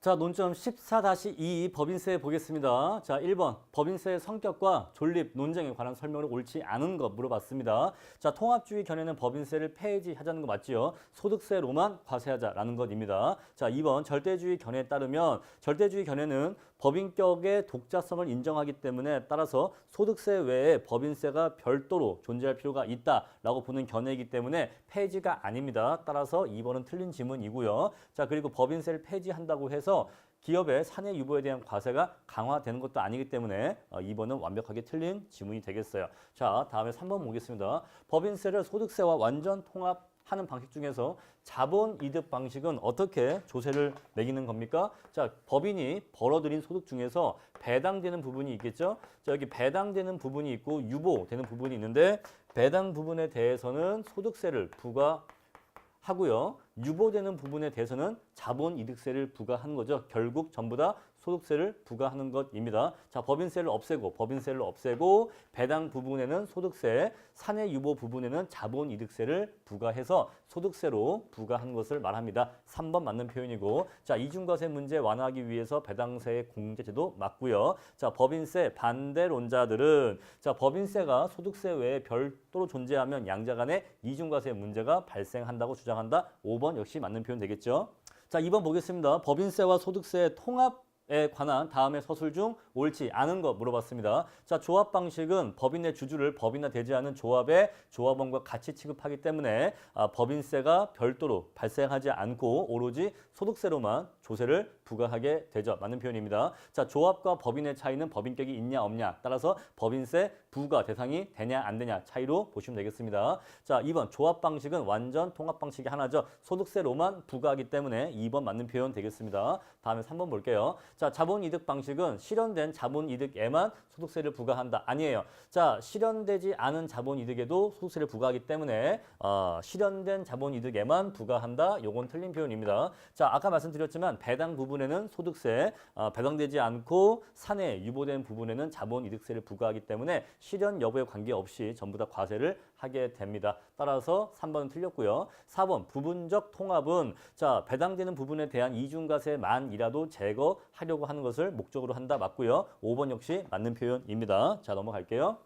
자, 논점 14-2 법인세 보겠습니다. 자, 1번 법인세의 성격과 존립, 논쟁에 관한 설명을 옳지 않은 것 물어봤습니다. 자, 통합주의 견해는 법인세를 폐지하자는 거 맞지요? 소득세로만 과세하자라는 것입니다. 자, 2번 절대주의 견해에 따르면 절대주의 견해는 법인격의 독자성을 인정하기 때문에 따라서 소득세 외에 법인세가 별도로 존재할 필요가 있다라고 보는 견해이기 때문에 폐지가 아닙니다. 따라서 2번은 틀린 지문이고요. 자, 그리고 법인세를 폐지한다고 해서 기업의 사내 유보에 대한 과세가 강화되는 것도 아니기 때문에 2번은 완벽하게 틀린 지문이 되겠어요. 자, 다음에 3번 보겠습니다. 법인세를 소득세와 완전 통합하는 방식 중에서 자본이득 방식은 어떻게 조세를 매기는 겁니까? 자, 법인이 벌어들인 소득 중에서 배당되는 부분이 있겠죠? 자, 여기 배당되는 부분이 있고 유보되는 부분이 있는데 배당 부분에 대해서는 소득세를 부과하고요. 유보되는 부분에 대해서는 자본이득세를 부과하는 거죠. 결국 전부 다 소득세를 부과하는 것입니다. 자, 법인세를 없애고 배당 부분에는 소득세, 사내 유보 부분에는 자본이득세를 부과해서 소득세로 부과한 것을 말합니다. 3번 맞는 표현이고, 자, 이중과세 문제 완화하기 위해서 배당세의 공제제도 맞고요. 자, 법인세 반대론자들은 자, 법인세가 소득세 외에 별도로 존재하면 양자 간의 이중과세 문제가 발생한다고 주장한다. 5번 역시 맞는 표현 되겠죠. 자, 2번 보겠습니다. 법인세와 소득세 통합에 관한 다음의 서술 중 옳지 않은 것 물어봤습니다. 자, 조합 방식은 법인의 주주를 법인화되지 않은 조합의 조합원과 같이 취급하기 때문에 법인세가 별도로 발생하지 않고 오로지 소득세로만 조세를 부과하게 되죠. 맞는 표현입니다. 자, 조합과 법인의 차이는 법인격이 있냐 없냐 따라서 법인세 부과 대상이 되냐 안 되냐 차이로 보시면 되겠습니다. 자, 2번 조합 방식은 완전 통합 방식이 하나죠. 소득세로만 부과하기 때문에 2번 맞는 표현 되겠습니다. 다음에 3번 볼게요. 자, 자본이득 방식은 실현된 자본이득에만 소득세를 부과한다. 아니에요. 자, 실현되지 않은 자본이득에도 소득세를 부과하기 때문에 실현된 자본이득에만 부과한다. 요건 틀린 표현입니다. 자, 아까 말씀드렸지만 배당 부분에는 소득세, 배당되지 않고 사내 유보된 부분에는 자본이득세를 부과하기 때문에 실현 여부에 관계없이 전부 다 과세를 하게 됩니다. 따라서 3번은 틀렸고요. 4번 부분적 통합은 자, 배당되는 부분에 대한 이중과세만이라도 제거하려고 하는 것을 목적으로 한다. 맞고요. 5번 역시 맞는 표현입니다. 자, 넘어갈게요.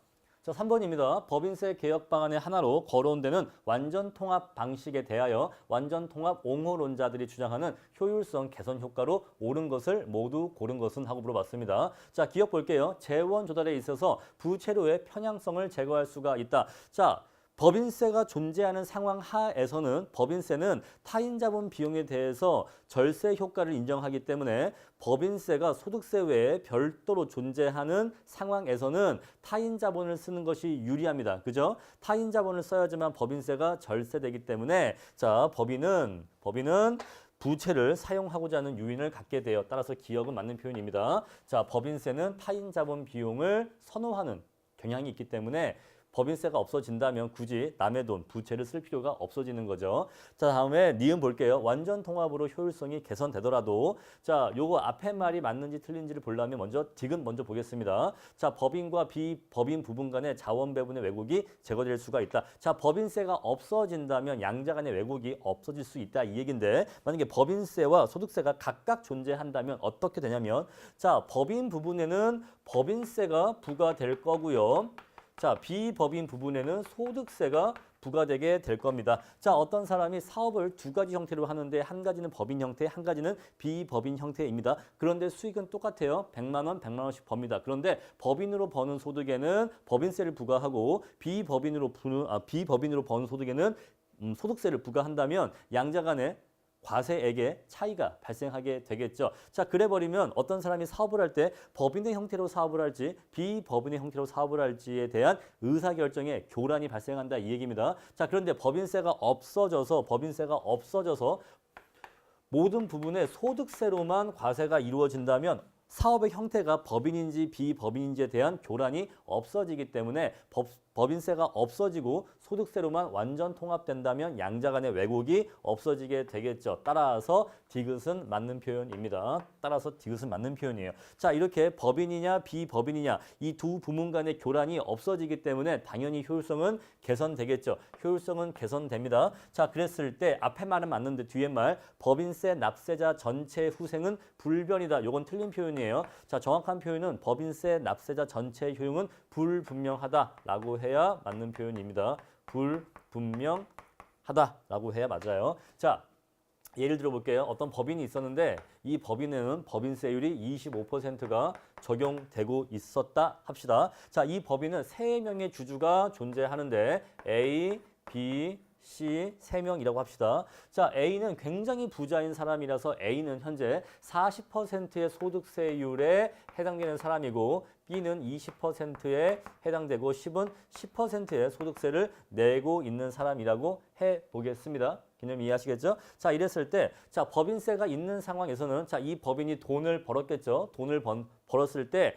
자, 3번입니다. 법인세 개혁 방안의 하나로 거론되는 완전 통합 방식에 대하여 완전 통합 옹호론자들이 주장하는 효율성 개선 효과로 옳은 것을 모두 고른 것은 하고 물어봤습니다. 자, 기억 볼게요. 재원 조달에 있어서 부채료의 편향성을 제거할 수가 있다. 자, 법인세가 존재하는 상황 하에서는 법인세는 타인 자본 비용에 대해서 절세 효과를 인정하기 때문에 법인세가 소득세 외에 별도로 존재하는 상황에서는 타인 자본을 쓰는 것이 유리합니다. 그죠? 타인 자본을 써야지만 법인세가 절세되기 때문에 자, 법인은 부채를 사용하고자 하는 유인을 갖게 돼요. 따라서 기억은 맞는 표현입니다. 자, 법인세는 타인 자본 비용을 선호하는 경향이 있기 때문에 법인세가 없어진다면 굳이 남의 돈, 부채를 쓸 필요가 없어지는 거죠. 자, 다음에 니은 볼게요. 완전 통합으로 효율성이 개선되더라도 자, 요거 앞에 말이 맞는지 틀린지를 보려면 먼저 딕은 먼저 보겠습니다. 자, 법인과 비법인 부분 간의 자원 배분의 왜곡이 제거될 수가 있다. 자, 법인세가 없어진다면 양자 간의 왜곡이 없어질 수 있다 이 얘긴데 만약에 법인세와 소득세가 각각 존재한다면 어떻게 되냐면 자, 법인 부분에는 법인세가 부과될 거고요. 자, 비법인 부분에는 소득세가 부과되게 될 겁니다. 자, 어떤 사람이 사업을 두 가지 형태로 하는데 한 가지는 법인 형태, 한 가지는 비법인 형태입니다. 그런데 수익은 똑같아요. 100만 원, 100만 원씩 법니다. 그런데 법인으로 버는 소득에는 법인세를 부과하고 비법인으로 버는 소득에는 소득세를 부과한다면 양자 간에 과세액의 차이가 발생하게 되겠죠. 자, 그래버리면 어떤 사람이 사업을 할 때 법인의 형태로 사업을 할지 비법인의 형태로 사업을 할지에 대한 의사결정에 교란이 발생한다 이 얘기입니다. 자, 그런데 법인세가 없어져서 모든 부분에 소득세로만 과세가 이루어진다면 사업의 형태가 법인인지 비법인인지에 대한 교란이 없어지기 때문에 법인세가 없어지고 소득세로만 완전 통합된다면 양자 간의 왜곡이 없어지게 되겠죠. 따라서 디귿은 맞는 표현입니다. 따라서 디귿은 맞는 표현이에요. 자, 이렇게 법인이냐 비법인이냐 이 두 부문 간의 교란이 없어지기 때문에 당연히 효율성은 개선되겠죠. 효율성은 개선됩니다. 자, 그랬을 때 앞에 말은 맞는데 뒤에 말 법인세 납세자 전체의 후생은 불변이다. 요건 틀린 표현이에요. 자, 정확한 표현은 법인세 납세자 전체의 효용은 불분명하다라고 해야 맞는 표현입니다. 불분명하다라고 해야 맞아요. 자, 예를 들어 볼게요. 어떤 법인이 있었는데 이 법인에는 법인세율이 25%가 적용되고 있었다 합시다. 자, 이 법인은 3명의 주주가 존재하는데 A, B, C 3명이라고 합시다. 자, A는 굉장히 부자인 사람이라서 A는 현재 40%의 소득세율에 해당되는 사람이고 B는 20%에 해당되고 10은 10%의 소득세를 내고 있는 사람이라고 해보겠습니다. 개념 이해하시겠죠? 자, 이랬을 때, 자, 법인세가 있는 상황에서는, 자, 이 법인이 돈을 벌었겠죠? 돈을 벌었을 때,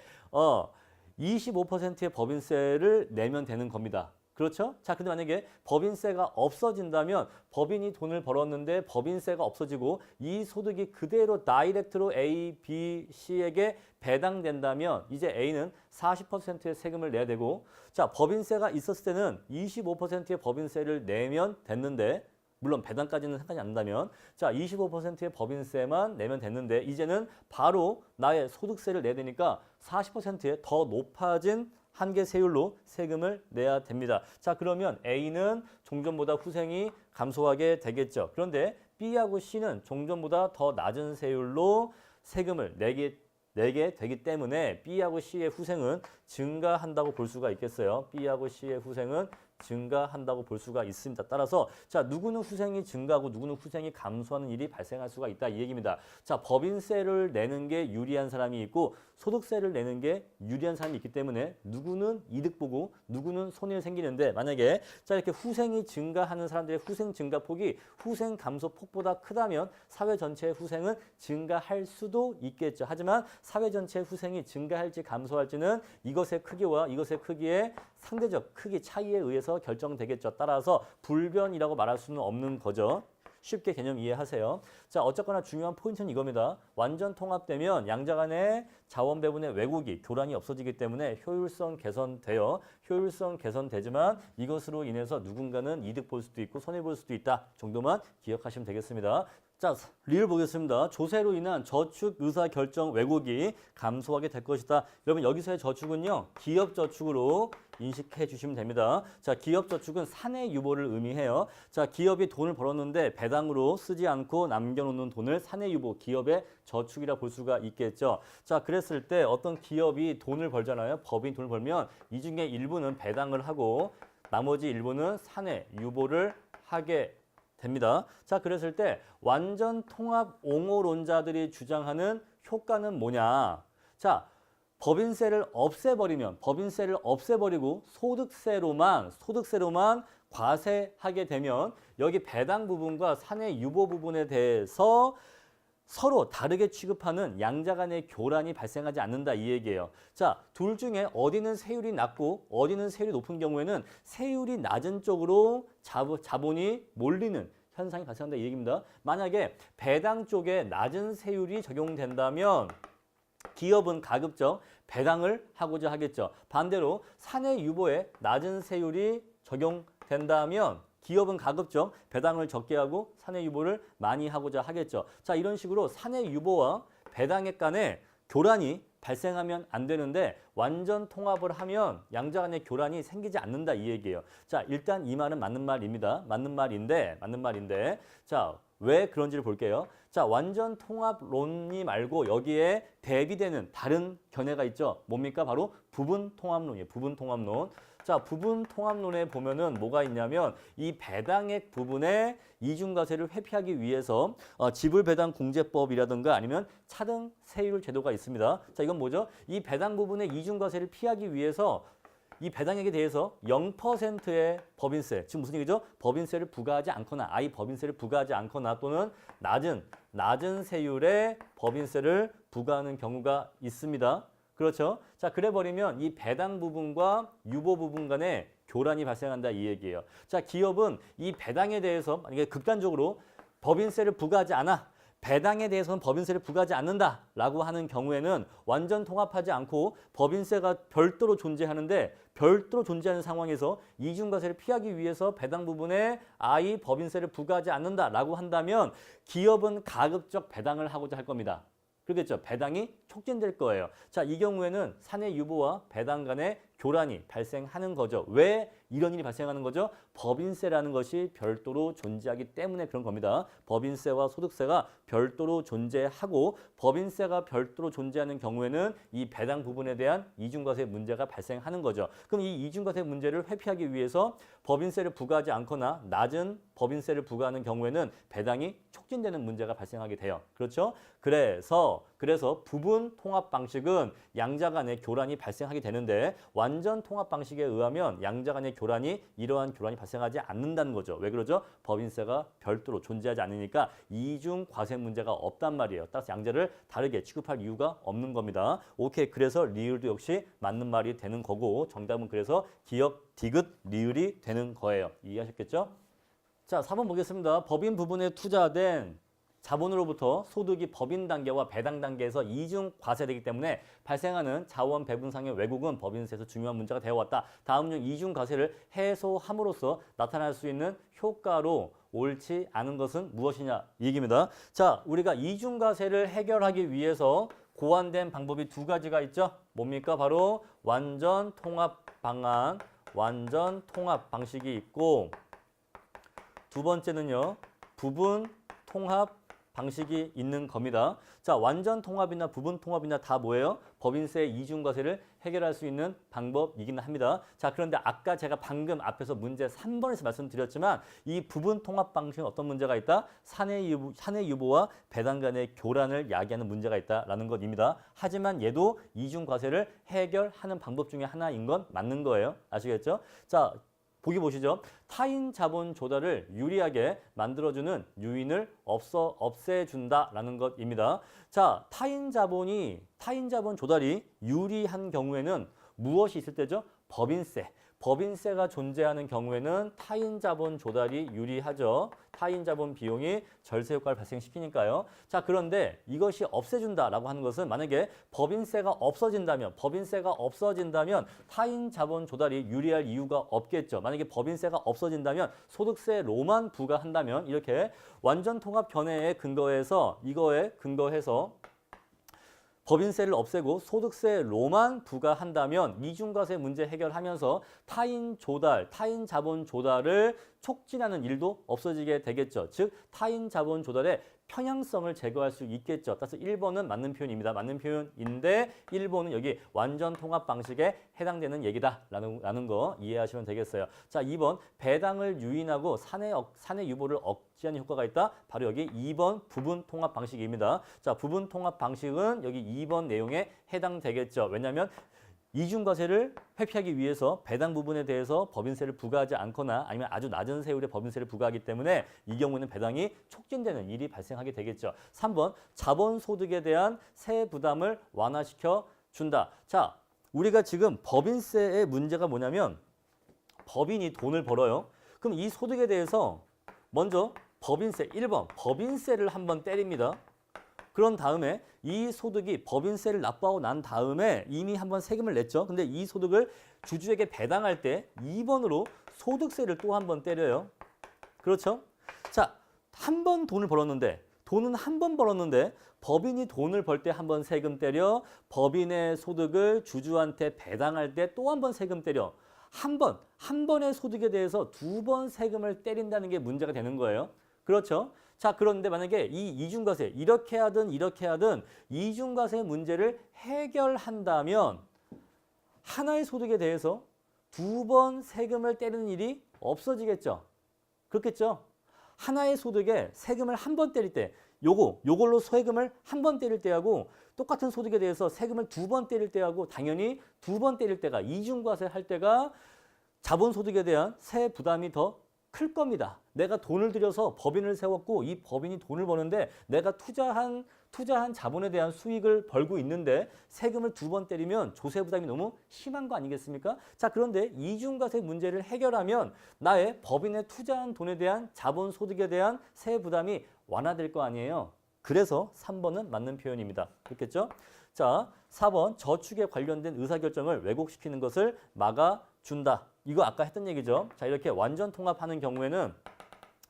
25%의 법인세를 내면 되는 겁니다. 그렇죠? 자, 근데 만약에 법인세가 없어진다면 법인이 돈을 벌었는데 법인세가 없어지고 이 소득이 그대로 다이렉트로 A, B, C에게 배당된다면 이제 A는 40%의 세금을 내야 되고 자, 법인세가 있었을 때는 25%의 법인세를 내면 됐는데 물론 배당까지는 상관이 안 난다면 자 25%의 법인세만 내면 됐는데 이제는 바로 나의 소득세를 내야 되니까 40%의 더 높아진 한계 세율로 세금을 내야 됩니다. 자, 그러면 A는 종전보다 후생이 감소하게 되겠죠. 그런데 B하고 C는 종전보다 더 낮은 세율로 세금을 내게 되기 때문에 B하고 C의 후생은 증가한다고 볼 수가 있겠어요. B하고 C의 후생은 증가한다고 볼 수가 있습니다. 따라서 자 누구는 후생이 증가하고 누구는 후생이 감소하는 일이 발생할 수가 있다 이 얘기입니다. 자 법인세를 내는 게 유리한 사람이 있고 소득세를 내는 게 유리한 사람이 있기 때문에 누구는 이득 보고 누구는 손해가 생기는데 만약에 자 이렇게 후생이 증가하는 사람들의 후생 증가폭이 후생 감소폭보다 크다면 사회 전체의 후생은 증가할 수도 있겠죠. 하지만 사회 전체의 후생이 증가할지 감소할지는 이것의 크기와 이것의 크기의 상대적 크기 차이에 의해서 결정되겠죠. 따라서 불변이라고 말할 수는 없는 거죠. 쉽게 개념 이해하세요. 자, 어쨌거나 중요한 포인트는 이겁니다. 완전 통합되면 양자 간의 자원 배분의 왜곡이 교란이 없어지기 때문에 효율성 개선돼요. 효율성 개선되지만 이것으로 인해서 누군가는 이득 볼 수도 있고 손해 볼 수도 있다 정도만 기억하시면 되겠습니다. 자, 리를 보겠습니다. 조세로 인한 저축 의사 결정 왜곡이 감소하게 될 것이다. 여러분 여기서의 저축은요. 기업 저축으로 인식해 주시면 됩니다. 자, 기업 저축은 사내 유보를 의미해요. 자, 기업이 돈을 벌었는데 배당으로 쓰지 않고 남겨놓는 돈을 사내 유보, 기업의 저축이라 볼 수가 있겠죠. 자, 그랬을 때 어떤 기업이 돈을 벌잖아요. 법인이 돈을 벌면 이 중에 일부는 배당을 하고 나머지 일부는 사내 유보를 하게 됩니다. 자, 그랬을 때 완전 통합 옹호론자들이 주장하는 효과는 뭐냐? 자, 법인세를 없애버리고 소득세로만 과세하게 되면 여기 배당 부분과 사내 유보 부분에 대해서 서로 다르게 취급하는 양자 간의 교란이 발생하지 않는다 이 얘기예요. 자, 둘 중에 어디는 세율이 낮고 어디는 세율이 높은 경우에는 세율이 낮은 쪽으로 자본이 몰리는 현상이 발생한다 이 얘기입니다. 만약에 배당 쪽에 낮은 세율이 적용된다면 기업은 가급적 배당을 하고자 하겠죠. 반대로 사내 유보에 낮은 세율이 적용된다면 기업은 가급적 배당을 적게 하고 사내 유보를 많이 하고자 하겠죠. 자, 이런 식으로 사내 유보와 배당액 간의 교란이 발생하면 안 되는데 완전 통합을 하면 양자 간의 교란이 생기지 않는다 이 얘기예요. 자, 일단 이 말은 맞는 말입니다. 맞는 말인데 자, 왜 그런지를 볼게요. 자, 완전 통합론이 말고 여기에 대비되는 다른 견해가 있죠. 뭡니까? 바로 부분 통합론이에요. 부분 통합론. 자, 부분 통합론에 보면은 뭐가 있냐면 이 배당액 부분에 이중과세를 회피하기 위해서 지불배당공제법이라든가 아니면 차등 세율 제도가 있습니다. 자, 이건 뭐죠? 이 배당 부분의 이중과세를 피하기 위해서 이 배당액에 대해서 0%의 법인세, 지금 무슨 얘기죠? 법인세를 부과하지 않거나 아예 법인세를 부과하지 않거나 또는 낮은 세율의 법인세를 부과하는 경우가 있습니다. 그렇죠? 자, 그래 버리면 이 배당 부분과 유보 부분 간의 교란이 발생한다 이 얘기예요. 자, 기업은 이 배당에 대해서 만약에 극단적으로 법인세를 부과하지 않아. 배당에 대해서는 법인세를 부과하지 않는다라고 하는 경우에는 완전 통합하지 않고 법인세가 별도로 존재하는데 별도로 존재하는 상황에서 이중과세를 피하기 위해서 배당 부분에 아예 법인세를 부과하지 않는다라고 한다면 기업은 가급적 배당을 하고자 할 겁니다. 그렇겠죠. 배당이 촉진될 거예요. 자, 이 경우에는 사내 유보와 배당 간의 교란이 발생하는 거죠. 왜 이런 일이 발생하는 거죠? 법인세라는 것이 별도로 존재하기 때문에 그런 겁니다. 법인세와 소득세가 별도로 존재하고 법인세가 별도로 존재하는 경우에는 이 배당 부분에 대한 이중과세 문제가 발생하는 거죠. 그럼 이 이중과세 문제를 회피하기 위해서 법인세를 부과하지 않거나 낮은 법인세를 부과하는 경우에는 배당이 촉진되는 문제가 발생하게 돼요. 그렇죠? 그래서 부분 통합 방식은 양자 간의 교란이 발생하게 되는데 완전 통합 방식에 의하면 양자 간의 교란이 이러한 교란이 발생하지 않는다는 거죠. 왜 그러죠? 법인세가 별도로 존재하지 않으니까 이중 과세 문제가 없단 말이에요. 따라서 양자를 다르게 취급할 이유가 없는 겁니다. 오케이. 그래서 리을도 역시 맞는 말이 되는 거고 정답은 그래서 기역, 디귿, 리을이 되는 거예요. 이해하셨겠죠? 자, 4번 보겠습니다. 법인 부분에 투자된 자본으로부터 소득이 법인 단계와 배당 단계에서 이중 과세되기 때문에 발생하는 자원 배분상의 왜곡은 법인세에서 중요한 문제가 되어왔다. 다음 중 이중 과세를 해소함으로써 나타날 수 있는 효과로 옳지 않은 것은 무엇이냐 이 얘기입니다. 자, 우리가 이중 과세를 해결하기 위해서 고안된 방법이 두 가지가 있죠. 뭡니까? 바로 완전 통합 방안, 완전 통합 방식이 있고 두 번째는요. 부분 통합 방식이 있는 겁니다. 자, 완전 통합이나 부분 통합이나 다 뭐예요? 법인세 이중과세를 해결할 수 있는 방법이긴 합니다. 자, 그런데 아까 제가 방금 앞에서 문제 3번에서 말씀드렸지만 이 부분 통합 방식은 어떤 문제가 있다? 사내 유보와 배당 간의 교란을 야기하는 문제가 있다라는 것입니다. 하지만 얘도 이중과세를 해결하는 방법 중에 하나인 건 맞는 거예요. 아시겠죠? 자, 보기 보시죠. 타인 자본 조달을 유리하게 만들어주는 요인을 없애준다라는 것입니다. 자, 타인 자본 조달이 유리한 경우에는 무엇이 있을 때죠? 법인세가 존재하는 경우에는 타인 자본 조달이 유리하죠. 타인 자본 비용이 절세 효과를 발생시키니까요. 자, 그런데 이것이 없애준다라고 하는 것은 만약에 법인세가 없어진다면 타인 자본 조달이 유리할 이유가 없겠죠. 만약에 법인세가 없어진다면 소득세로만 부과한다면 이렇게 완전 통합 견해에 근거해서 법인세를 없애고 소득세로만 부과한다면 이중과세 문제 해결하면서 타인 자본 조달을 촉진하는 일도 없어지게 되겠죠. 즉 타인 자본 조달의 편향성을 제거할 수 있겠죠. 따라서 1번은 맞는 표현입니다. 맞는 표현인데 1번은 여기 완전 통합 방식에 해당되는 얘기다라는 거 이해하시면 되겠어요. 자, 2번 배당을 유인하고 사내 유보를 억제하는 효과가 있다. 바로 여기 2번 부분 통합 방식입니다. 자, 부분 통합 방식은 여기 2번 내용에 해당되겠죠. 왜냐하면 이중과세를 회피하기 위해서 배당 부분에 대해서 법인세를 부과하지 않거나 아니면 아주 낮은 세율의 법인세를 부과하기 때문에 이 경우는 배당이 촉진되는 일이 발생하게 되겠죠. 3번 자본소득에 대한 세 부담을 완화시켜 준다. 자, 우리가 지금 법인세의 문제가 뭐냐면 법인이 돈을 벌어요. 그럼 이 소득에 대해서 먼저 1번 법인세를 한번 때립니다. 그런 다음에 이 소득이 법인세를 납부하고 난 다음에 이미 한번 세금을 냈죠. 근데 이 소득을 주주에게 배당할 때 2번으로 소득세를 또 한 번 때려요. 그렇죠? 자, 한 번 돈은 한 번 벌었는데 법인이 돈을 벌 때 한 번 세금 때려, 법인의 소득을 주주한테 배당할 때 또 한 번 세금 때려. 한 번의 소득에 대해서 두 번 세금을 때린다는 게 문제가 되는 거예요. 그렇죠? 자, 그런데 만약에 이 이중과세 이렇게 하든 이중과세 문제를 해결한다면 하나의 소득에 대해서 두 번 세금을 때리는 일이 없어지겠죠. 그렇겠죠? 하나의 소득에 세금을 한 번 때릴 때 요걸로 세금을 한 번 때릴 때하고 똑같은 소득에 대해서 세금을 두 번 때릴 때하고 당연히 두 번 때릴 때가 이중과세 할 때가 자본소득에 대한 세 부담이 더 클 겁니다. 내가 돈을 들여서 법인을 세웠고 이 법인이 돈을 버는데 내가 투자한 투자한 자본에 대한 수익을 벌고 있는데 세금을 2번 때리면 조세 부담이 너무 심한 거 아니겠습니까? 자, 그런데 이중과세 문제를 해결하면 나의 법인에 투자한 돈에 대한 자본 소득에 대한 세 부담이 완화될 거 아니에요. 그래서 3번은 맞는 표현입니다. 그렇겠죠? 자, 4번 저축에 관련된 의사결정을 왜곡시키는 것을 막아준다. 이거 아까 했던 얘기죠. 자, 이렇게 완전 통합하는 경우에는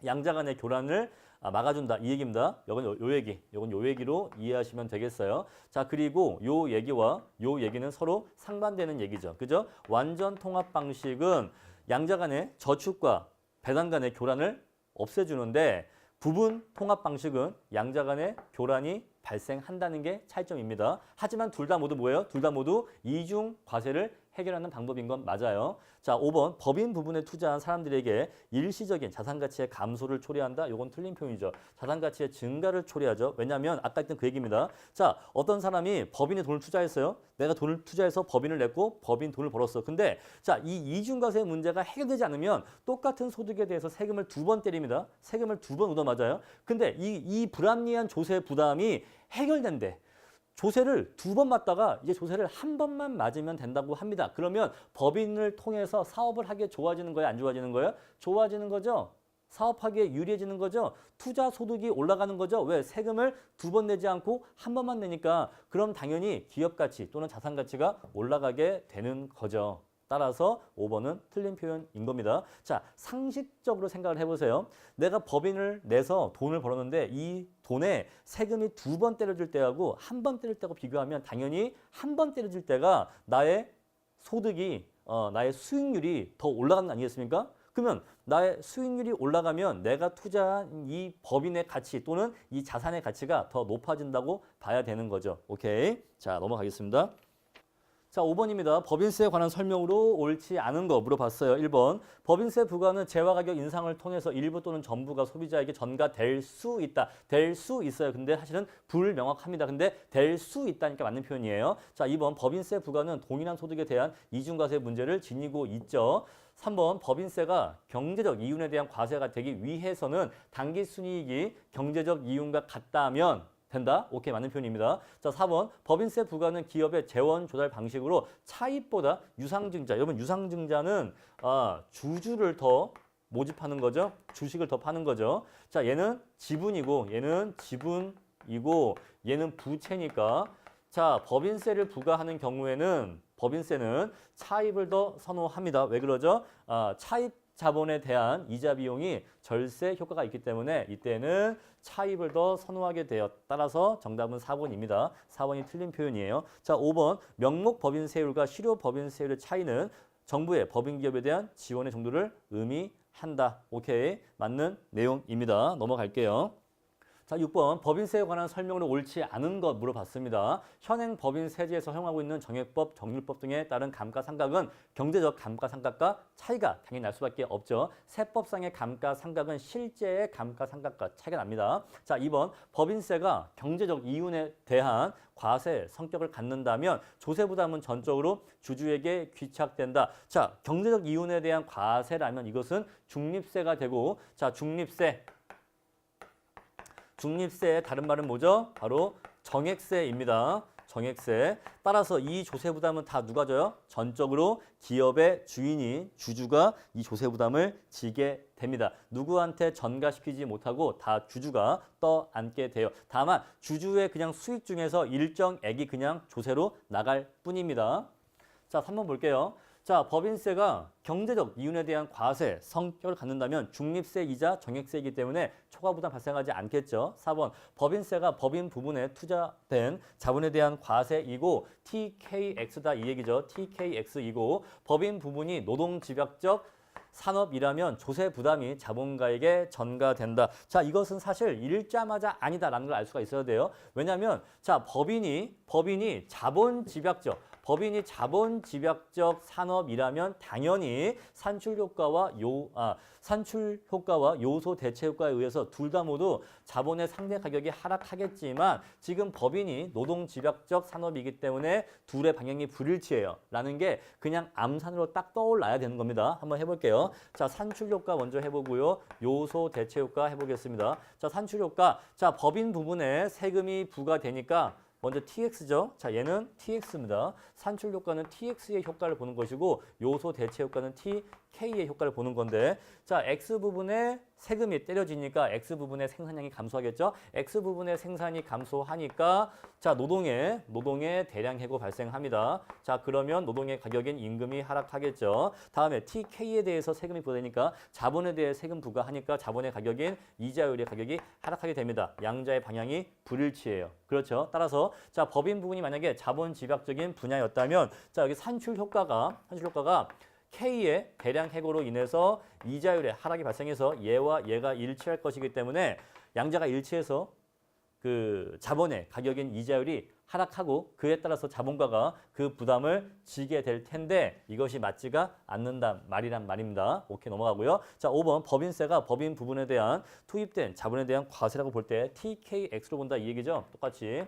양자 간의 교란을 막아준다. 이 얘기입니다. 이건 요 얘기로 이해하시면 되겠어요. 자, 그리고 요 얘기와 요 얘기는 서로 상반되는 얘기죠. 그죠? 완전 통합 방식은 양자 간의 저축과 배당 간의 교란을 없애주는데 부분 통합 방식은 양자 간의 교란이 발생한다는 게 차이점입니다. 하지만 둘 다 모두 뭐예요? 둘 다 모두 이중 과세를 해결하는 방법인 건 맞아요. 자, 5번 법인 부분에 투자한 사람들에게 일시적인 자산 가치의 감소를 초래한다. 이건 틀린 표현이죠. 자산 가치의 증가를 초래하죠. 왜냐하면 아까 했던 그 얘기입니다. 자, 어떤 사람이 법인에 돈을 투자했어요. 내가 돈을 투자해서 법인을 냈고 법인 돈을 벌었어. 근데 자, 이 이중과세 문제가 해결되지 않으면 똑같은 소득에 대해서 세금을 2번 때립니다. 세금을 2번 얻어맞아요. 근데 이 불합리한 조세 부담이 해결된대. 조세를 2번 맞다가 이제 조세를 1번만 맞으면 된다고 합니다. 그러면 법인을 통해서 사업을 하기에 좋아지는 거예요? 안 좋아지는 거예요? 좋아지는 거죠. 사업하기에 유리해지는 거죠. 투자 소득이 올라가는 거죠. 왜? 세금을 2번 내지 않고 1번만 내니까 그럼 당연히 기업 가치 또는 자산 가치가 올라가게 되는 거죠. 따라서 5번은 틀린 표현인 겁니다. 자, 상식적으로 생각을 해보세요. 내가 법인을 내서 돈을 벌었는데 이 돈에 세금이 2번 때려줄 때하고 1번 때릴 때하고 비교하면 당연히 1번 때려줄 때가 나의 소득이, 나의 수익률이 더 올라가는 거 아니겠습니까? 그러면 나의 수익률이 올라가면 내가 투자한 이 법인의 가치 또는 이 자산의 가치가 더 높아진다고 봐야 되는 거죠. 오케이. 자, 넘어가겠습니다. 자, 5번입니다. 법인세에 관한 설명으로 옳지 않은 거 물어봤어요. 1번. 법인세 부과는 재화 가격 인상을 통해서 일부 또는 전부가 소비자에게 전가될 수 있다. 될 수 있어요. 근데 사실은 불명확합니다. 근데 될 수 있다니까 맞는 표현이에요. 자, 2번. 법인세 부과는 동일한 소득에 대한 이중과세 문제를 지니고 있죠. 3번. 법인세가 경제적 이윤에 대한 과세가 되기 위해서는 당기순이익이 경제적 이윤과 같다면 된다? 오케이, 맞는 표현입니다. 자, 4번. 법인세 부과는 기업의 재원 조달 방식으로 차입보다 유상증자. 여러분, 유상증자는 주주를 더 모집하는 거죠. 주식을 더 파는 거죠. 자, 얘는 지분이고 얘는 지분이고 얘는 부채니까 자, 법인세를 부과하는 경우에는 법인세는 차입을 더 선호합니다. 왜 그러죠? 차입 자본에 대한 이자 비용이 절세 효과가 있기 때문에 이때는 차입을 더 선호하게 되어 따라서 정답은 4번입니다. 4번이 틀린 표현이에요. 자, 5번. 명목 법인세율과 실효 법인세율의 차이는 정부의 법인기업에 대한 지원의 정도를 의미한다. 오케이. 맞는 내용입니다. 넘어갈게요. 자, 6번. 법인세에 관한 설명으로 옳지 않은 것 물어봤습니다. 현행 법인세제에서 허용하고 있는 정액법, 정률법 등에 따른 감가상각은 경제적 감가상각과 차이가 당연히 날 수밖에 없죠. 세법상의 감가상각은 실제의 감가상각과 차이가 납니다. 자, 2번. 법인세가 경제적 이윤에 대한 과세 성격을 갖는다면 조세 부담은 전적으로 주주에게 귀착된다. 자, 경제적 이윤에 대한 과세라면 이것은 중립세가 되고 자, 중립세의 다른 말은 뭐죠? 바로 정액세입니다. 정액세. 따라서 이 조세 부담은 다 누가 져요? 전적으로 기업의 주인이 주주가 이 조세 부담을 지게 됩니다. 누구한테 전가시키지 못하고 다 주주가 떠안게 돼요. 다만 주주의 그냥 수익 중에서 일정액이 그냥 조세로 나갈 뿐입니다. 자, 3번 볼게요. 자, 법인세가 경제적 이윤에 대한 과세 성격을 갖는다면 중립세이자 정액세이기 때문에 초과 부담 발생하지 않겠죠. 4번. 법인세가 법인 부분에 투자된 자본에 대한 과세이고 TKX다 이 얘기죠. TKX이고 법인 부분이 노동집약적 산업이라면 조세 부담이 자본가에게 전가된다. 자, 이것은 사실 읽자마자 아니다라는 걸 알 수가 있어야 돼요. 왜냐하면 자, 법인이 자본 집약적 법인이 자본 집약적 산업이라면 당연히 산출 효과와 요소 대체 효과에 의해서 둘 다 모두 자본의 상대 가격이 하락하겠지만 지금 법인이 노동 집약적 산업이기 때문에 둘의 방향이 불일치해요. 라는 게 그냥 암산으로 딱 떠올라야 되는 겁니다. 한번 해볼게요. 자, 산출 효과 먼저 해보고요. 요소 대체 효과 해보겠습니다. 자, 산출 효과. 자, 법인 부분에 세금이 부과되니까 먼저 TX죠. 자, 얘는 TX입니다. 산출 효과는 TX의 효과를 보는 것이고 요소 대체 효과는 TK의 효과를 보는 건데 자, X 부분에 세금이 때려지니까 X 부분의 생산량이 감소하겠죠. X 부분의 생산이 감소하니까 자, 노동의 대량 해고 발생합니다. 자, 그러면 노동의 가격인 임금이 하락하겠죠. 다음에 TK에 대해서 세금이 부과되니까 자본에 대해 세금 부과하니까 자본의 가격인 이자율의 가격이 하락하게 됩니다. 양자의 방향이 불일치해요. 그렇죠. 따라서 자, 법인 부분이 만약에 자본 집약적인 분야였다면 자, 여기 산출 효과가 K의 대량 해고로 인해서 이자율의 하락이 발생해서 얘와 얘가 일치할 것이기 때문에 양자가 일치해서 그 자본의 가격인 이자율이 하락하고 그에 따라서 자본가가 그 부담을 지게 될 텐데 이것이 맞지가 않는다 말이란 말입니다. 오케이, 넘어가고요. 자, 5번 법인세가 법인 부분에 대한 투입된 자본에 대한 과세라고 볼 때 TKX로 본다 이 얘기죠. 똑같이.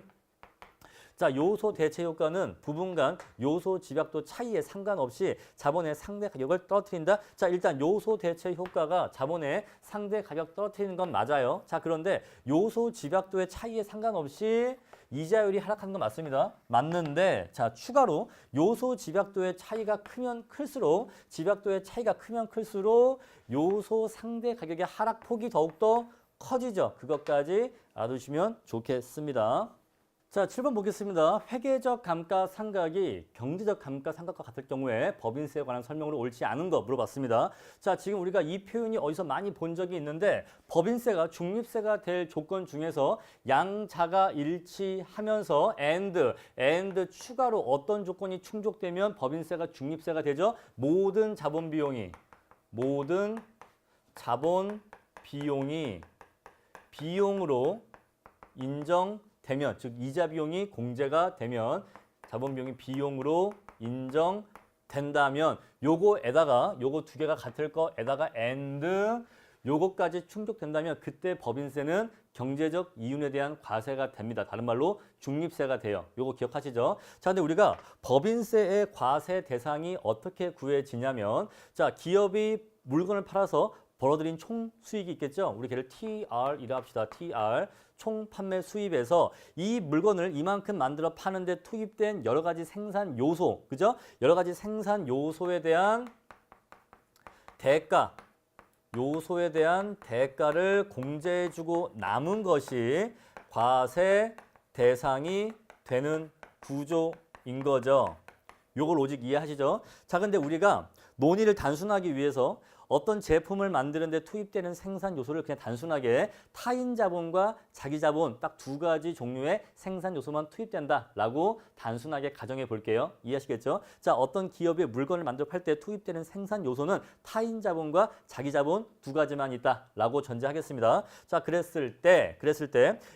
자, 요소 대체 효과는 부분 간 요소 집약도 차이에 상관없이 자본의 상대 가격을 떨어뜨린다. 자, 일단 요소 대체 효과가 자본의 상대 가격 떨어뜨리는 건 맞아요. 자, 그런데 요소 집약도의 차이에 상관없이 이자율이 하락하는 건 맞습니다. 맞는데 자, 추가로 요소 집약도의 차이가 크면 클수록 요소 상대 가격의 하락폭이 더욱더 커지죠. 그것까지 알아두시면 좋겠습니다. 자, 7번 보겠습니다. 회계적 감가상각이 경제적 감가상각과 같을 경우에 법인세에 관한 설명으로 옳지 않은 거 물어봤습니다. 자, 지금 우리가 이 표현이 어디서 많이 본 적이 있는데 법인세가 중립세가 될 조건 중에서 양자가 일치하면서 and 추가로 어떤 조건이 충족되면 법인세가 중립세가 되죠? 모든 자본 비용이 비용으로 인정되면, 즉 이자 비용이 공제가 되면 자본 비용이 비용으로 인정된다면 요거 두 개가 같을 거에다가 and 요거까지 충족된다면 그때 법인세는 경제적 이윤에 대한 과세가 됩니다. 다른 말로 중립세가 돼요. 요거 기억하시죠? 자, 근데 우리가 법인세의 과세 대상이 어떻게 구해지냐면 자, 기업이 물건을 팔아서 벌어들인 총 수익이 있겠죠? 우리 걔를 TR이라 합시다. TR. 총 판매 수입에서 이 물건을 이만큼 만들어 파는데 투입된 여러 가지 생산 요소, 그죠? 여러 가지 생산 요소에 대한 대가를 공제해주고 남은 것이 과세 대상이 되는 구조인 거죠. 요걸 로직 이해하시죠? 자, 근데 우리가 논의를 단순하기 위해서 어떤 제품을 만드는데 투입되는 생산 요소를 그냥 단순하게 타인 자본과 자기 자본 딱 두 가지 종류의 생산 요소만 투입된다라고 단순하게 가정해 볼게요. 이해하시겠죠? 자, 어떤 기업의 물건을 만들어 팔 때 투입되는 생산 요소는 타인 자본과 자기 자본 두 가지만 있다라고 전제하겠습니다. 자, 그랬을 때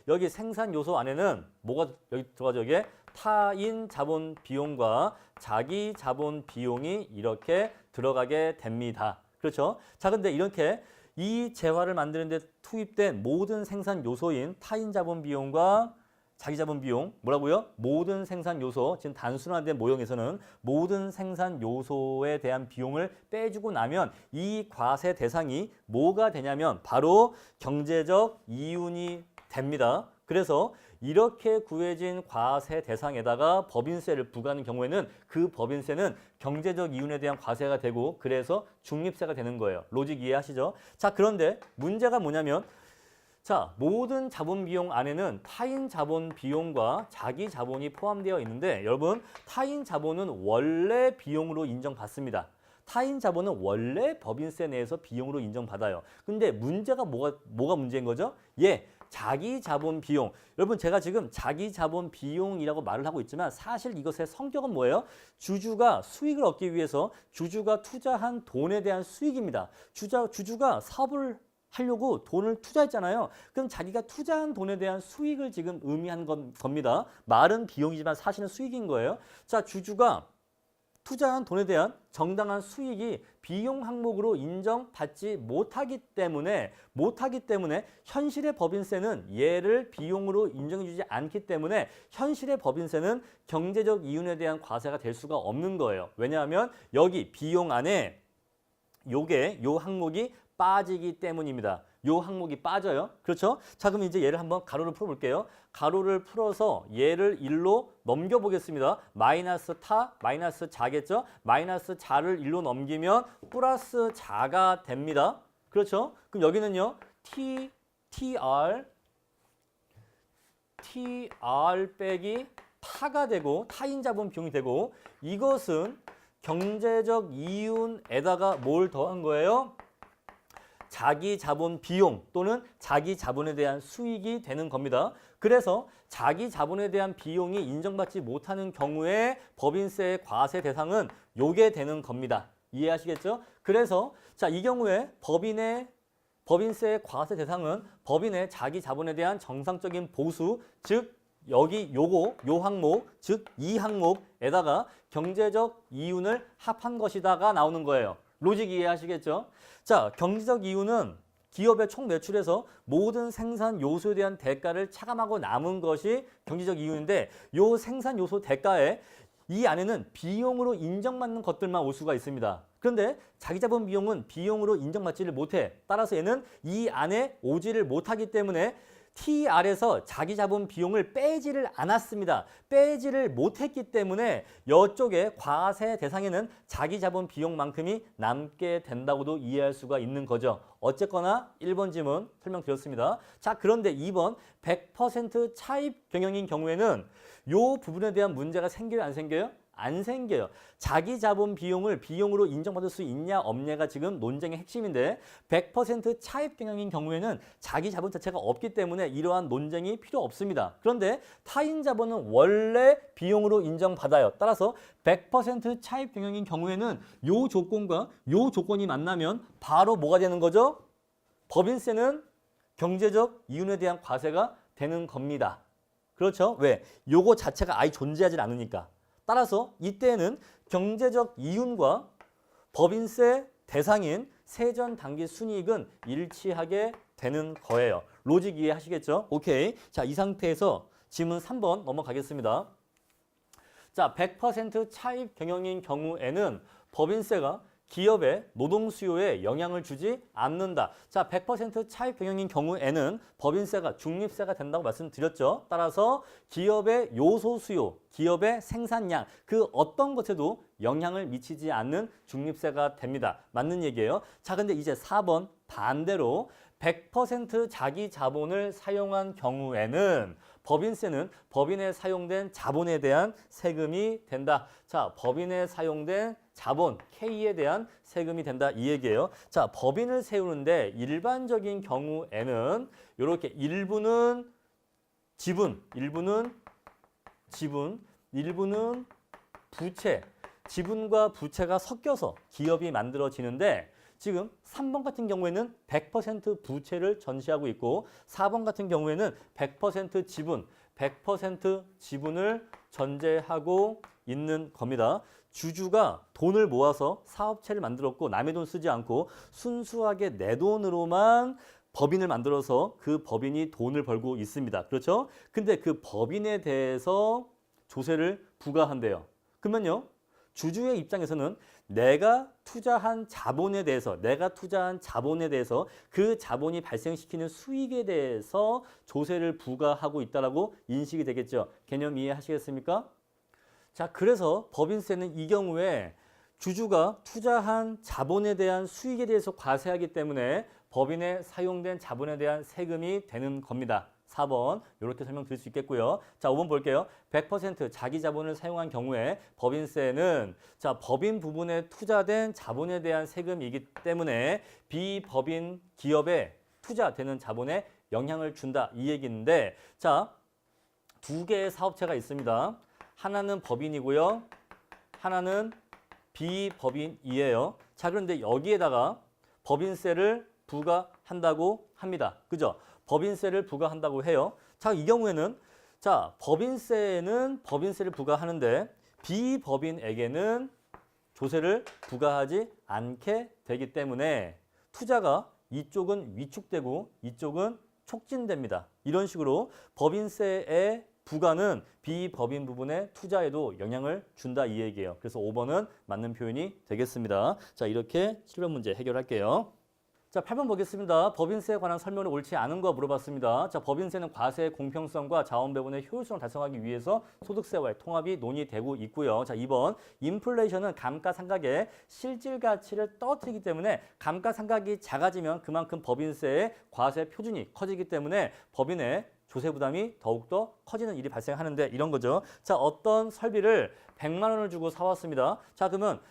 여기 생산 요소 안에는 뭐가 여기 들어가죠? 여기에 타인 자본 비용과 자기 자본 비용이 이렇게 들어가게 됩니다. 그렇죠? 자, 근데 이렇게 이 재화를 만드는 데 투입된 모든 생산 요소인 타인 자본 비용과 자기 자본 비용, 뭐라고요? 모든 생산 요소, 지금 단순화된 모형에서는 모든 생산 요소에 대한 비용을 빼주고 나면 이 과세 대상이 뭐가 되냐면 바로 경제적 이윤이 됩니다. 그래서 이렇게 구해진 과세 대상에다가 법인세를 부과하는 경우에는 그 법인세는 경제적 이윤에 대한 과세가 되고 그래서 중립세가 되는 거예요. 로직 이해하시죠? 자, 그런데 문제가 뭐냐면 자, 모든 자본 비용 안에는 타인 자본 비용과 자기 자본이 포함되어 있는데 여러분, 타인 자본은 원래 비용으로 인정받습니다. 타인 자본은 원래 법인세 내에서 비용으로 인정받아요. 근데 문제가 뭐가 문제인 거죠? 자기 자본 비용. 여러분, 제가 지금 자기 자본 비용이라고 말을 하고 있지만 사실 이것의 성격은 뭐예요? 주주가 수익을 얻기 위해서 주주가 투자한 돈에 대한 수익입니다. 주주가 사업을 하려고 돈을 투자했잖아요. 그럼 자기가 투자한 돈에 대한 수익을 지금 의미한 겁니다. 말은 비용이지만 사실은 수익인 거예요. 자, 주주가 투자한 돈에 대한 정당한 수익이 비용 항목으로 인정받지 못하기 때문에 현실의 법인세는 얘를 비용으로 인정해 주지 않기 때문에 현실의 법인세는 경제적 이윤에 대한 과세가 될 수가 없는 거예요. 왜냐하면 여기 비용 안에 요 항목이 빠지기 때문입니다. 요 항목이 빠져요. 그렇죠? 자, 그럼 이제 얘를 한번 가로를 풀어볼게요. 가로를 풀어서 얘를 1로 넘겨보겠습니다. 마이너스 타, 마이너스 자겠죠? 마이너스 자를 1로 넘기면 플러스 자가 됩니다. 그렇죠? 그럼 여기는요. TR 빼기 타가 되고 타인 자본 비용이 되고 이것은 경제적 이윤에다가 뭘 더한 거예요? 자기 자본 비용 또는 자기 자본에 대한 수익이 되는 겁니다. 그래서 자기 자본에 대한 비용이 인정받지 못하는 경우에 법인세의 과세 대상은 요게 되는 겁니다. 이해하시겠죠? 그래서 자, 이 경우에 법인세의 과세 대상은 법인의 자기 자본에 대한 정상적인 보수, 즉 여기 요 항목, 즉 이 항목에다가 경제적 이윤을 합한 것이다가 나오는 거예요. 로직 이해하시겠죠? 자, 경제적 이윤은 기업의 총 매출에서 모든 생산 요소에 대한 대가를 차감하고 남은 것이 경제적 이윤인데 요 생산 요소 대가에 이 안에는 비용으로 인정받는 것들만 올 수가 있습니다. 그런데 자기자본 비용은 비용으로 인정받지를 못해. 따라서 얘는 이 안에 오지를 못하기 때문에 TR에서 자기자본 비용을 빼지를 않았습니다. 빼지를 못했기 때문에 이쪽에 과세 대상에는 자기자본 비용만큼이 남게 된다고도 이해할 수가 있는 거죠. 어쨌거나 1번 질문 설명드렸습니다. 자, 그런데 2번 100% 차입 경영인 경우에는 이 부분에 대한 문제가 생겨요, 안 생겨요? 안 생겨요. 자기 자본 비용을 비용으로 인정받을 수 있냐 없냐가 지금 논쟁의 핵심인데 100% 차입 경영인 경우에는 자기 자본 자체가 없기 때문에 이러한 논쟁이 필요 없습니다. 그런데 타인 자본은 원래 비용으로 인정받아요. 따라서 100% 차입 경영인 경우에는 요 조건과 요 조건이 만나면 바로 뭐가 되는 거죠? 법인세는 경제적 이윤에 대한 과세가 되는 겁니다. 그렇죠? 왜? 요거 자체가 아예 존재하지 않으니까. 따라서 이때는 경제적 이윤과 법인세 대상인 세전 당기 순이익은 일치하게 되는 거예요. 로직 이해하시겠죠? 오케이. 자, 이 상태에서 질문 3번 넘어가겠습니다. 자, 100% 차입 경영인 경우에는 법인세가 기업의 노동 수요에 영향을 주지 않는다. 자, 100% 차입 경영인 경우에는 법인세가 중립세가 된다고 말씀드렸죠. 따라서 기업의 요소 수요, 기업의 생산량, 그 어떤 것에도 영향을 미치지 않는 중립세가 됩니다. 맞는 얘기예요. 자, 근데 이제 4번 반대로 100% 자기 자본을 사용한 경우에는 법인세는 법인에 사용된 자본에 대한 세금이 된다. 자, 법인에 사용된 자본 K에 대한 세금이 된다 이 얘기예요. 자, 법인을 세우는데 일반적인 경우에는 이렇게 일부는 지분, 일부는 부채, 지분과 부채가 섞여서 기업이 만들어지는데 지금 3번 같은 경우에는 100% 부채를 전시하고 있고 4번 같은 경우에는 100% 지분, 100% 지분을 전제하고 있는 겁니다. 주주가 돈을 모아서 사업체를 만들었고 남의 돈 쓰지 않고 순수하게 내 돈으로만 법인을 만들어서 그 법인이 돈을 벌고 있습니다. 그렇죠? 근데 그 법인에 대해서 조세를 부과한대요. 그러면요. 주주의 입장에서는 내가 투자한 자본에 대해서 그 자본이 발생시키는 수익에 대해서 조세를 부과하고 있다라고 인식이 되겠죠. 개념 이해하시겠습니까? 자, 그래서 법인세는 이 경우에 주주가 투자한 자본에 대한 수익에 대해서 과세하기 때문에 법인에 사용된 자본에 대한 세금이 되는 겁니다. 4번 이렇게 설명드릴 수 있겠고요. 자, 5번 볼게요. 100% 자기 자본을 사용한 경우에 법인세는 자, 법인 부분에 투자된 자본에 대한 세금이기 때문에 비법인 기업에 투자되는 자본에 영향을 준다 이 얘기인데 자, 두 개의 사업체가 있습니다. 하나는 법인이고요. 하나는 비법인이에요. 자, 그런데 여기에다가 법인세를 부과한다고 합니다. 그죠? 법인세를 부과한다고 해요. 자, 이 경우에는 자, 법인세는 법인세를 부과하는데 비법인에게는 조세를 부과하지 않게 되기 때문에 투자가 이쪽은 위축되고 이쪽은 촉진됩니다. 이런 식으로 법인세의 부과는 비법인 부분의 투자에도 영향을 준다 이 얘기예요. 그래서 5번은 맞는 표현이 되겠습니다. 자, 이렇게 실력 문제 해결할게요. 자, 8번 보겠습니다. 법인세에 관한 설명이 옳지 않은 거 물어봤습니다. 자, 법인세는 과세의 공평성과 자원 배분의 효율성을 달성하기 위해서 소득세와의 통합이 논의되고 있고요. 자, 2번 인플레이션은 감가상각의 실질 가치를 떨어뜨리기 때문에 감가상각이 작아지면 그만큼 법인세의 과세 표준이 커지기 때문에 법인의 조세 부담이 더욱더 커지는 일이 발생하는데 이런 거죠. 자, 어떤 설비를 100만 원을 주고 사왔습니다. 자, 그러면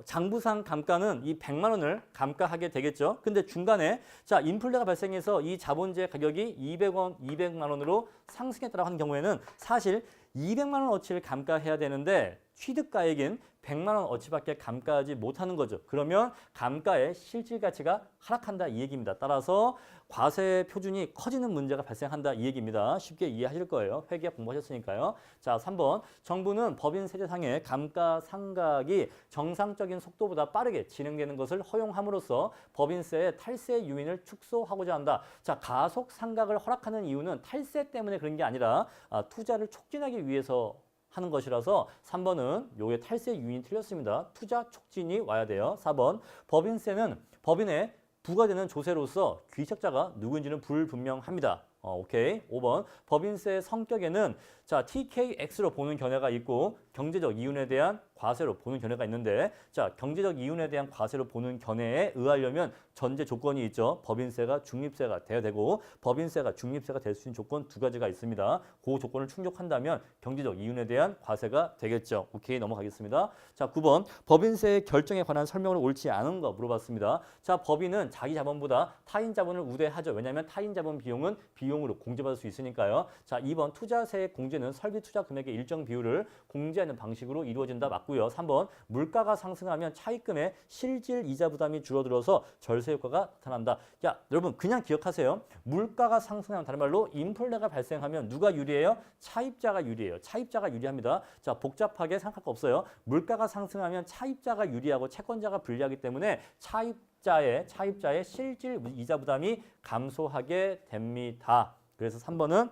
장부상 감가는 이 100만 원을 감가하게 되겠죠. 근데 중간에 자, 인플레가 발생해서 이 자본재 가격이 200만 원으로 상승했다고 하는 경우에는 사실 200만 원 어치를 감가해야 되는데 취득가액인 100만 원 어치밖에 감가하지 못하는 거죠. 그러면 감가의 실질 가치가 하락한다 이 얘기입니다. 따라서 과세 표준이 커지는 문제가 발생한다 이 얘기입니다. 쉽게 이해하실 거예요. 회계학 공부하셨으니까요. 자, 3번 정부는 법인 세제상의 감가상각이 정상적인 속도보다 빠르게 진행되는 것을 허용함으로써 법인세의 탈세 요인을 축소하고자 한다. 자, 가속 상각을 허락하는 이유는 탈세 때문에 그런 게 아니라 투자를 촉진하기 위해서 하는 것이라서 3번은 요게 탈세 요인이 틀렸습니다. 투자 촉진이 와야 돼요. 4번 법인세는 법인에 부과되는 조세로서 귀책자가 누구인지는 불분명합니다. 오케이. 5번 법인세의 성격에는 자, TKX로 보는 견해가 있고 경제적 이윤에 대한 과세로 보는 견해가 있는데 자, 경제적 이윤에 대한 과세로 보는 견해에 의하려면 전제 조건이 있죠. 법인세가 중립세가 돼야 되고 법인세가 중립세가 될 수 있는 조건 두 가지가 있습니다. 그 조건을 충족한다면 경제적 이윤에 대한 과세가 되겠죠. 오케이. 넘어가겠습니다. 자, 9번 법인세 결정에 관한 설명을 옳지 않은 거 물어봤습니다. 자, 법인은 자기 자본보다 타인 자본을 우대하죠. 왜냐하면 타인 자본 비용은 비용으로 공제받을 수 있으니까요. 자, 2번 투자세 공제는 설비 투자 금액의 일정 비율을 공제하는 방식으로 이루어진다 맞고요. 3번 물가가 상승하면 차입금의 실질 이자 부담이 줄어들어서 절세 효과가 나타난다. 야, 여러분 그냥 기억하세요. 물가가 상승하면 다른 말로 인플레가 발생하면 누가 유리해요? 차입자가 유리해요. 차입자가 유리합니다. 자, 복잡하게 생각할 거 없어요. 물가가 상승하면 차입자가 유리하고 채권자가 불리하기 때문에 차입자의 실질 이자 부담이 감소하게 됩니다. 그래서 3번은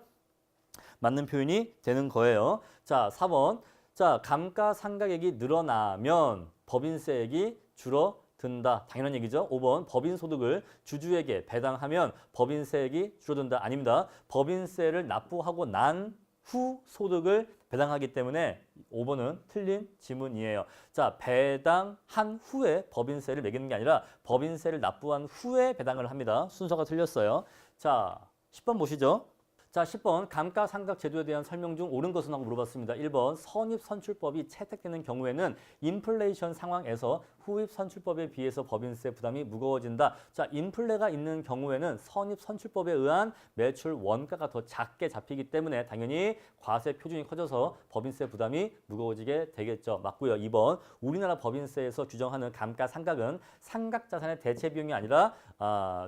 맞는 표현이 되는 거예요. 자, 4번. 자, 감가상각액이 늘어나면 법인세액이 줄어든다. 당연한 얘기죠. 5번. 법인 소득을 주주에게 배당하면 법인세액이 줄어든다. 아닙니다. 법인세를 납부하고 난 후 소득을 배당하기 때문에 5번은 틀린 지문이에요. 자, 배당한 후에 법인세를 매기는 게 아니라 법인세를 납부한 후에 배당을 합니다. 순서가 틀렸어요. 자, 10번 보시죠. 자, 10번 감가상각 제도에 대한 설명 중 옳은 것은 하고 물어봤습니다. 1번 선입선출법이 채택되는 경우에는 인플레이션 상황에서 후입선출법에 비해서 법인세 부담이 무거워진다. 자, 인플레가 있는 경우에는 선입선출법에 의한 매출 원가가 더 작게 잡히기 때문에 당연히 과세 표준이 커져서 법인세 부담이 무거워지게 되겠죠. 맞고요. 2번 우리나라 법인세에서 규정하는 감가상각은 상각자산의 대체 비용이 아니라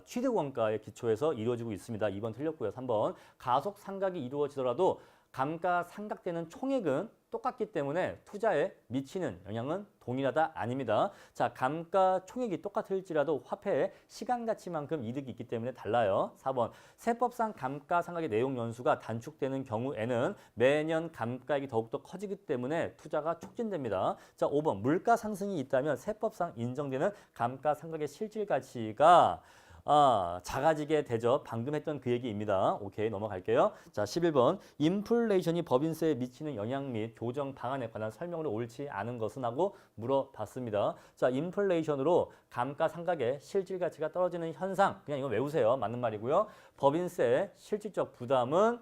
취득원가의 기초에서 이루어지고 있습니다. 2번 틀렸고요. 3번 가속 상각이 이루어지더라도 감가상각되는 총액은 똑같기 때문에 투자에 미치는 영향은 동일하다 아닙니다. 자, 감가 총액이 똑같을지라도 화폐의 시간 가치만큼 이득이 있기 때문에 달라요. 4번 세법상 감가상각의 내용 연수가 단축되는 경우에는 매년 감가액이 더욱더 커지기 때문에 투자가 촉진됩니다. 자, 5번 물가 상승이 있다면 세법상 인정되는 감가상각의 실질 가치가 작아지게 되죠. 방금 했던 그 얘기입니다. 오케이, 넘어갈게요. 자, 11번. 인플레이션이 법인세에 미치는 영향 및 조정 방안에 관한 설명을 옳지 않은 것은 하고 물어봤습니다. 자, 인플레이션으로 감가상각의 실질 가치가 떨어지는 현상. 그냥 이거 외우세요. 맞는 말이고요. 법인세의 실질적 부담은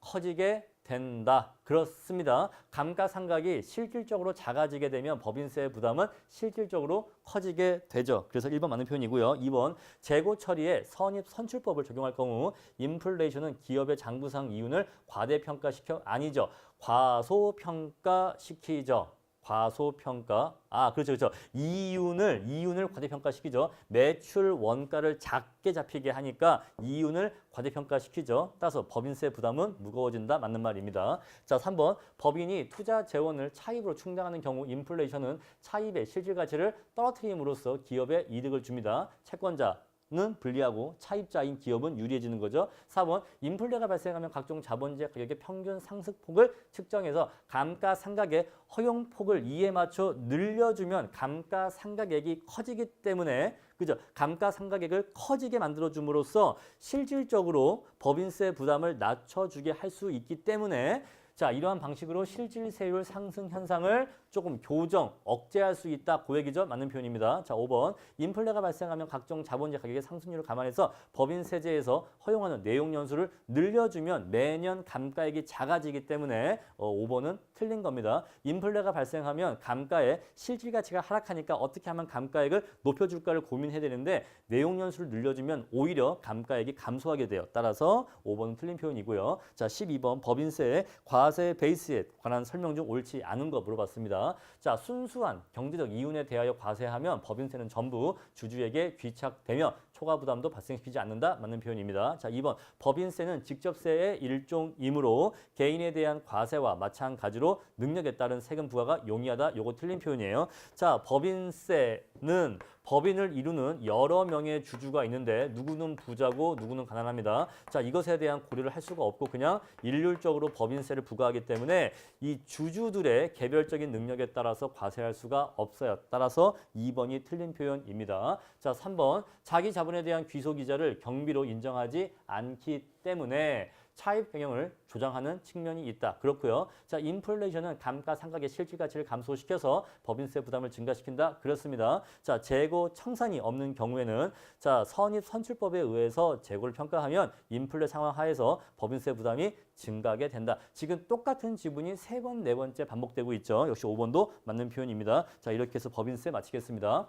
커지게 된다. 그렇습니다. 감가상각이 실질적으로 작아지게 되면 법인세 부담은 실질적으로 커지게 되죠. 그래서 1번 맞는 표현이고요. 2번 재고 처리에 선입선출법을 적용할 경우 인플레이션은 기업의 장부상 이윤을 과대평가시켜 아니죠. 과소평가시키죠. 과소평가. 그렇죠. 이윤을 과대평가시키죠. 매출 원가를 작게 잡히게 하니까 이윤을 과대평가시키죠. 따라서 법인세 부담은 무거워진다. 맞는 말입니다. 자, 3번. 법인이 투자 재원을 차입으로 충당하는 경우 인플레이션은 차입의 실질 가치를 떨어뜨림으로써 기업에 이득을 줍니다. 채권자는 불리하고 차입자인 기업은 유리해지는 거죠. 4번. 인플레가 발생하면 각종 자본주의 가격의 평균 상승폭을 측정해서 감가상각의 허용폭을 이에 맞춰 늘려주면 감가상각액이 커지기 때문에 그죠? 감가상각액을 커지게 만들어줌으로써 실질적으로 법인세 부담을 낮춰주게 할 수 있기 때문에 자, 이러한 방식으로 실질세율 상승 현상을 조금 교정, 억제할 수 있다. 그 얘기죠. 맞는 표현입니다. 자, 5번. 인플레가 발생하면 각종 자본주의 가격의 상승률을 감안해서 법인세제에서 허용하는 내용연수를 늘려주면 매년 감가액이 작아지기 때문에 5번은 틀린 겁니다. 인플레가 발생하면 감가의 실질가치가 하락하니까 어떻게 하면 감가액을 높여줄까를 고민해야 되는데 내용연수를 늘려주면 오히려 감가액이 감소하게 돼요. 따라서 5번은 틀린 표현이고요. 자, 12번. 법인세의 과세 베이스에 관한 설명 중 옳지 않은 거 물어봤습니다. 자, 순수한 경제적 이윤에 대하여 과세하면 법인세는 전부 주주에게 귀착되며 초과 부담도 발생시키지 않는다. 맞는 표현입니다. 자, 2번. 법인세는 직접세의 일종이므로 개인에 대한 과세와 마찬가지로 능력에 따른 세금 부과가 용이하다. 요거 틀린 표현이에요. 자, 법인세는 법인을 이루는 여러 명의 주주가 있는데 누구는 부자고 누구는 가난합니다. 자, 이것에 대한 고려를 할 수가 없고 그냥 일률적으로 법인세를 부과하기 때문에 이 주주들의 개별적인 능력에 따라서 과세할 수가 없어요. 따라서 2번이 틀린 표현입니다. 자, 3번. 자기 자본에 대한 귀소기자를 경비로 인정하지 않기 때문에 차입 경영을 조장하는 측면이 있다. 그렇고요. 자, 인플레이션은 감가상각의 실질가치를 감소시켜서 법인세 부담을 증가시킨다. 그렇습니다. 자, 재고 청산이 없는 경우에는 자, 선입선출법에 의해서 재고를 평가하면 인플레 상황 하에서 법인세 부담이 증가하게 된다. 지금 똑같은 지분이 3번, 4번째 반복되고 있죠. 역시 5번도 맞는 표현입니다. 자, 이렇게 해서 법인세 마치겠습니다.